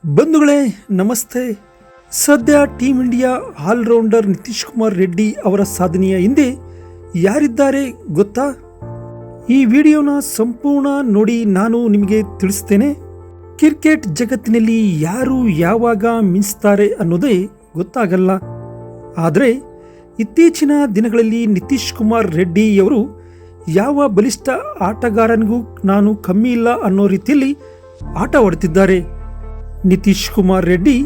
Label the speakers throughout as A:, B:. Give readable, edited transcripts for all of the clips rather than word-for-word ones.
A: ಬಂಧುಗಳೇ ನಮಸ್ತೆ. ಸದ್ಯ team India all rounder Nitish Kumar Reddy ಅವರ ಸಾಧನೆಯ ಹಿಂದೆ ಯಾರಿದ್ದಾರೆ ಗೊತ್ತಾ? ಈ ವಿಡಿಯೋನ ಸಂಪೂರ್ಣ ನೋಡಿ ನಾನು ನಿಮಗೆ ತಿಳಿಸ್ತೇನೆ. ಕ್ರಿಕೆಟ್ ಜಗತ್ತಿನಲ್ಲಿ ಯಾರು ಯಾವಾಗ ಮಿಂಚ್ತಾರೆ ಅನ್ನೋದೇ ಗೊತ್ತಾಗಲ್ಲ. ಆದರೆ ಇತ್ತೀಚಿನ ದಿನಗಳಲ್ಲಿ ನಿತೀಶ್ ಕುಮಾರ್ ರೆಡ್ಡಿಯವರು ಯಾವ ಬಲಿಷ್ಠ ಆಟಗಾರನಿಗೂ ನಾನು ಕಮ್ಮಿ ಇಲ್ಲ ಅನ್ನೋ ರೀತಿಯಲ್ಲಿ ಆಟವಾಡುತ್ತಿದ್ದಾರೆ. ನಿತೀಶ್ ಕುಮಾರ್ ರೆಡ್ಡಿ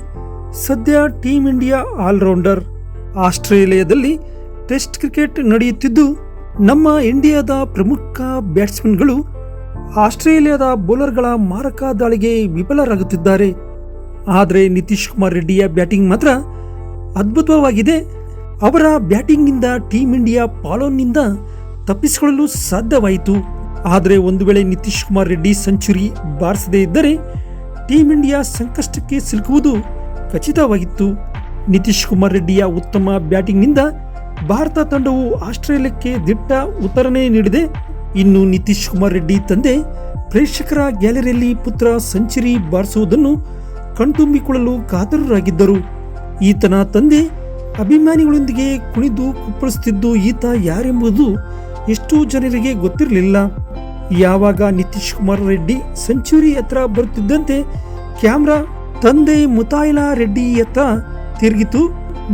A: ಸದ್ಯ ಟೀಮ್ ಇಂಡಿಯಾ ಆಲ್ರೌಂಡರ್. ಆಸ್ಟ್ರೇಲಿಯಾದಲ್ಲಿ ಟೆಸ್ಟ್ ಕ್ರಿಕೆಟ್ ನಡೆಯುತ್ತಿದ್ದು ನಮ್ಮ ಇಂಡಿಯಾದ ಪ್ರಮುಖ ಬ್ಯಾಟ್ಸ್ಮನ್ಗಳು ಆಸ್ಟ್ರೇಲಿಯಾದ ಬೌಲರ್ಗಳ ಮಾರಕ ದಾಳಿಗೆ ವಿಫಲರಾಗುತ್ತಿದ್ದಾರೆ. ಆದರೆ ನಿತೀಶ್ ಕುಮಾರ್ ರೆಡ್ಡಿಯ ಬ್ಯಾಟಿಂಗ್ ಮಾತ್ರ ಅದ್ಭುತವಾಗಿದೆ. ಅವರ ಬ್ಯಾಟಿಂಗ್ನಿಂದ ಟೀಮ್ ಇಂಡಿಯಾ ಪಾಲೋನ್ನಿಂದ ತಪ್ಪಿಸಿಕೊಳ್ಳಲು ಸಾಧ್ಯವಾಯಿತು. ಆದರೆ ಒಂದು ವೇಳೆ ನಿತೀಶ್ ಕುಮಾರ್ ರೆಡ್ಡಿ ಸೆಂಚುರಿ ಬಾರಿಸದೇ ಇದ್ದರೆ ಟೀಮ್ ಇಂಡಿಯಾ ಸಂಕಷ್ಟಕ್ಕೆ ಸಿಲುಕುವುದು ಖಚಿತವಾಗಿತ್ತು. ನಿತೀಶ್ ಕುಮಾರ್ ರೆಡ್ಡಿಯ ಉತ್ತಮ ಬ್ಯಾಟಿಂಗ್ನಿಂದ ಭಾರತ ತಂಡವು ಆಸ್ಟ್ರೇಲಿಯಾಕ್ಕೆ ದಿಟ್ಟ ಉತ್ತರನೇ ನೀಡಿದೆ. ಇನ್ನು ನಿತೀಶ್ ಕುಮಾರ್ ರೆಡ್ಡಿ ತಂದೆ ಪ್ರೇಕ್ಷಕರ ಗ್ಯಾಲರಿಯಲ್ಲಿ ಪುತ್ರ ಸೆಂಚುರಿ ಬಾರಿಸುವುದನ್ನು ಕಣ್ತುಂಬಿಕೊಳ್ಳಲು ಕಾತರರಾಗಿದ್ದರು. ಈತನ ತಂದೆ ಅಭಿಮಾನಿಗಳೊಂದಿಗೆ ಕುಣಿದು ಕುಪ್ಪಳಿಸುತ್ತಿದ್ದು ಈತ ಯಾರೆಂಬುದು ಎಷ್ಟು ಜನರಿಗೆ ಗೊತ್ತಿರಲಿಲ್ಲ. ಯಾವಾಗ ನಿತೀಶ್ ಕುಮಾರ್ ರೆಡ್ಡಿ ಸೆಂಚುರಿ ಹತ್ರ ಬರುತ್ತಿದ್ದಂತೆ ಕ್ಯಾಮ್ರಾ ತಂದೆ ಮುತಾಯಿಲಾ ರೆಡ್ಡಿ ಹತ್ರ ತಿರುಗಿತು.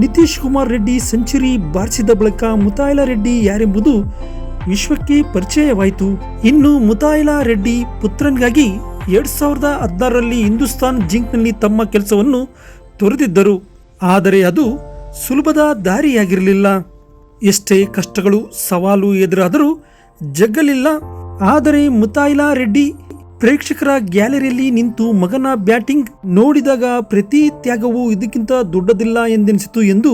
A: ನಿತೀಶ್ ಕುಮಾರ್ ರೆಡ್ಡಿ ಸೆಂಚುರಿ ಬಾರಿಸಿದ ಬಳಿಕ ಮುತಾಯಿಲಾ ರೆಡ್ಡಿ ಯಾರೆಂಬುದು ವಿಶ್ವಕ್ಕೆ ಪರಿಚಯವಾಯಿತು. ಇನ್ನು ಮುತಾಯಿಲಾ ರೆಡ್ಡಿ ಪುತ್ರನಿಗಾಗಿ 2016ರಲ್ಲಿ ಹಿಂದೂಸ್ತಾನ್ ಜಿಂಕ್ನಲ್ಲಿ ತಮ್ಮ ಕೆಲಸವನ್ನು ತೊರೆದಿದ್ದರು. ಆದರೆ ಅದು ಸುಲಭದ ದಾರಿಯಾಗಿರಲಿಲ್ಲ. ಎಷ್ಟೇ ಕಷ್ಟಗಳು ಸವಾಲು ಎದುರಾದರೂ ಜಗ್ಗಲಿಲ್ಲ. ಆದರೆ ಮುತಾಯಿಲಾ ರೆಡ್ಡಿ ಪ್ರೇಕ್ಷಕರ ಗ್ಯಾಲರಿಯಲ್ಲಿ ನಿಂತು ಮಗನ ಬ್ಯಾಟಿಂಗ್ ನೋಡಿದಾಗ ಪ್ರತಿ ತ್ಯಾಗವೂ ಇದಕ್ಕಿಂತ ದೊಡ್ಡದಿಲ್ಲ ಎಂದೆನಿಸಿತು ಎಂದು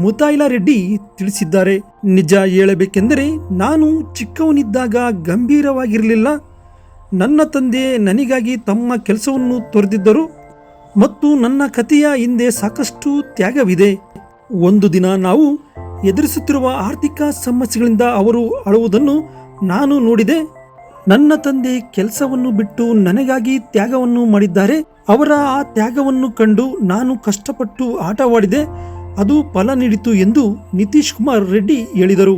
A: ಮುತಾಯಿಲಾ ರೆಡ್ಡಿ ತಿಳಿಸಿದ್ದಾರೆ. ನಿಜ ಹೇಳಬೇಕೆಂದರೆ ನಾನು ಚಿಕ್ಕವನಿದ್ದಾಗ ಗಂಭೀರವಾಗಿರಲಿಲ್ಲ. ನನ್ನ ತಂದೆ ನನಗಾಗಿ ತಮ್ಮ ಕೆಲಸವನ್ನು ತೊರೆದಿದ್ದರು ಮತ್ತು ನನ್ನ ಕಥೆಯ ಹಿಂದೆ ಸಾಕಷ್ಟು ತ್ಯಾಗವಿದೆ. ಒಂದು ದಿನ ನಾವು ಎದುರಿಸುತ್ತಿರುವ ಆರ್ಥಿಕ ಸಮಸ್ಯೆಗಳಿಂದ ಅವರು ಅಳುವುದನ್ನು ನಾನು ನೋಡಿದೆ. ನನ್ನ ತಂದೆ ಕೆಲಸವನ್ನು ಬಿಟ್ಟು ನನಗಾಗಿ ತ್ಯಾಗವನ್ನು ಮಾಡಿದ್ದಾರೆ. ಅವರ ಆ ತ್ಯಾಗವನ್ನು ಕಂಡು ನಾನು ಕಷ್ಟಪಟ್ಟು ಆಟವಾಡಿದೆ, ಅದು ಫಲ ನೀಡಿತು ಎಂದು ನಿತೀಶ್ ಕುಮಾರ್ ರೆಡ್ಡಿ ಹೇಳಿದರು.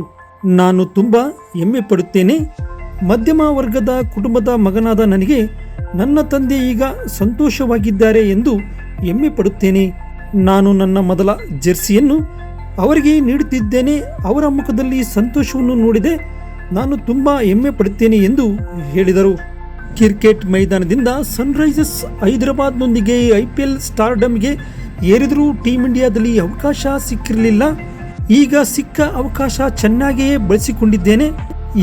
A: ನಾನು ತುಂಬಾ ಹೆಮ್ಮೆ ಪಡುತ್ತೇನೆ. ಮಧ್ಯಮ ವರ್ಗದ ಕುಟುಂಬದ ಮಗನಾದ ನನಗೆ ನನ್ನ ತಂದೆ ಈಗ ಸಂತೋಷವಾಗಿದ್ದಾರೆ ಎಂದು ಹೆಮ್ಮೆ ಪಡುತ್ತೇನೆ. ನಾನು ನನ್ನ ಮೊದಲ ಜೆರ್ಸಿಯನ್ನು ಅವರಿಗೆ ನೀಡುತ್ತಿದ್ದೇನೆ. ಅವರ ಮುಖದಲ್ಲಿ ಸಂತೋಷವನ್ನು ನೋಡಿದೆ. ನಾನು ತುಂಬಾ ಹೆಮ್ಮೆ ಪಡುತ್ತೇನೆ ಎಂದು ಹೇಳಿದರು. ಕ್ರಿಕೆಟ್ ಮೈದಾನದಿಂದ ಸನ್ರೈಸರ್ಸ್ ಹೈದರಾಬಾದ್ನೊಂದಿಗೆ IPL ಸ್ಟಾರ್ಡಮ್ಗೆ ಏರಿದರೂ ಟೀಮ್ ಇಂಡಿಯಾದಲ್ಲಿ ಅವಕಾಶ ಸಿಕ್ಕಿರಲಿಲ್ಲ. ಈಗ ಸಿಕ್ಕ ಅವಕಾಶ ಚೆನ್ನಾಗಿಯೇ ಬಳಸಿಕೊಂಡಿದ್ದೇನೆ.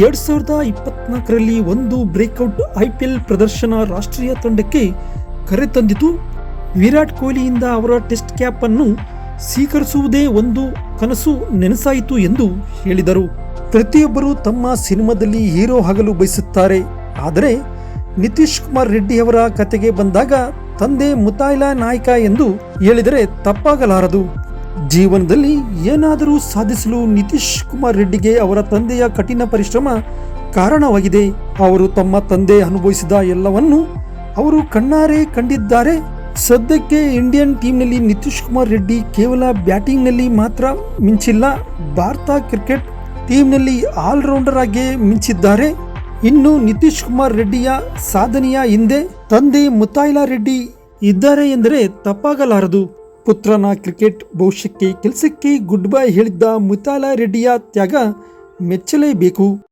A: 2024ರಲ್ಲಿ ಒಂದು ಬ್ರೇಕ್ಔಟ್ IPL ಪ್ರದರ್ಶನ ರಾಷ್ಟ್ರೀಯ ತಂಡಕ್ಕೆ ಕರೆತಂದಿತು. ವಿರಾಟ್ ಕೊಹ್ಲಿಯಿಂದ ಅವರ ಟೆಸ್ಟ್ ಕ್ಯಾಪ್ ಅನ್ನು ಸ್ವೀಕರಿಸುವುದೇ ಒಂದು ಕನಸು ನೆನಸಾಯಿತು ಎಂದು ಹೇಳಿದರು. ಪ್ರತಿಯೊಬ್ಬರು ತಮ್ಮ ಸಿನಿಮಾದಲ್ಲಿ ಹೀರೋ ಆಗಲು ಬಯಸುತ್ತಾರೆ. ಆದರೆ ನಿತೀಶ್ ಕುಮಾರ್ ರೆಡ್ಡಿ ಅವರ ಕತೆಗೆ ಬಂದಾಗ ತಂದೆ ಮುತಾಯಿಲಾ ನಾಯಕ ಎಂದು ಹೇಳಿದರೆ ತಪ್ಪಾಗಲಾರದು. ಜೀವನದಲ್ಲಿ ಏನಾದರೂ ಸಾಧಿಸಲು ನಿತೀಶ್ ಕುಮಾರ್ ರೆಡ್ಡಿಗೆ ಅವರ ತಂದೆಯ ಕಠಿಣ ಪರಿಶ್ರಮ ಕಾರಣವಾಗಿದೆ. ಅವರು ತಮ್ಮ ತಂದೆ ಅನುಭವಿಸಿದ ಎಲ್ಲವನ್ನು ಅವರು ಕಣ್ಣಾರೆ ಕಂಡಿದ್ದಾರೆ. ಸದ್ಯಕ್ಕೆ ಇಂಡಿಯನ್ ಟೀಮ್ನಲ್ಲಿ ನಿತೀಶ್ ಕುಮಾರ್ ರೆಡ್ಡಿ ಕೇವಲ ಬ್ಯಾಟಿಂಗ್ನಲ್ಲಿ ಮಾತ್ರ ಮಿಂಚಿಲ್ಲ, ಭಾರತ ಕ್ರಿಕೆಟ್ ಟೀಮ್ನಲ್ಲಿ ಆಲ್ರೌಂಡರ್ ಆಗಿ ಮಿಂಚಿದ್ದಾರೆ. ಇನ್ನು ನಿತೀಶ್ ಕುಮಾರ್ ರೆಡ್ಡಿಯ ಸಾಧನೆಯ ಹಿಂದೆ ತಂದೆ ಮುತಾಯಿಲಾ ರೆಡ್ಡಿ ಇದ್ದಾರೆ ಎಂದರೆ ತಪ್ಪಾಗಲಾರದು. ಪುತ್ರನ ಕ್ರಿಕೆಟ್ ಭವಿಷ್ಯಕ್ಕೆ ಕೆಲಸಕ್ಕೆ ಗುಡ್ ಬೈ ಹೇಳಿದ್ದ ಮುತಾಯಿಲಾ ರೆಡ್ಡಿಯ ತ್ಯಾಗ ಮೆಚ್ಚಲೇಬೇಕು.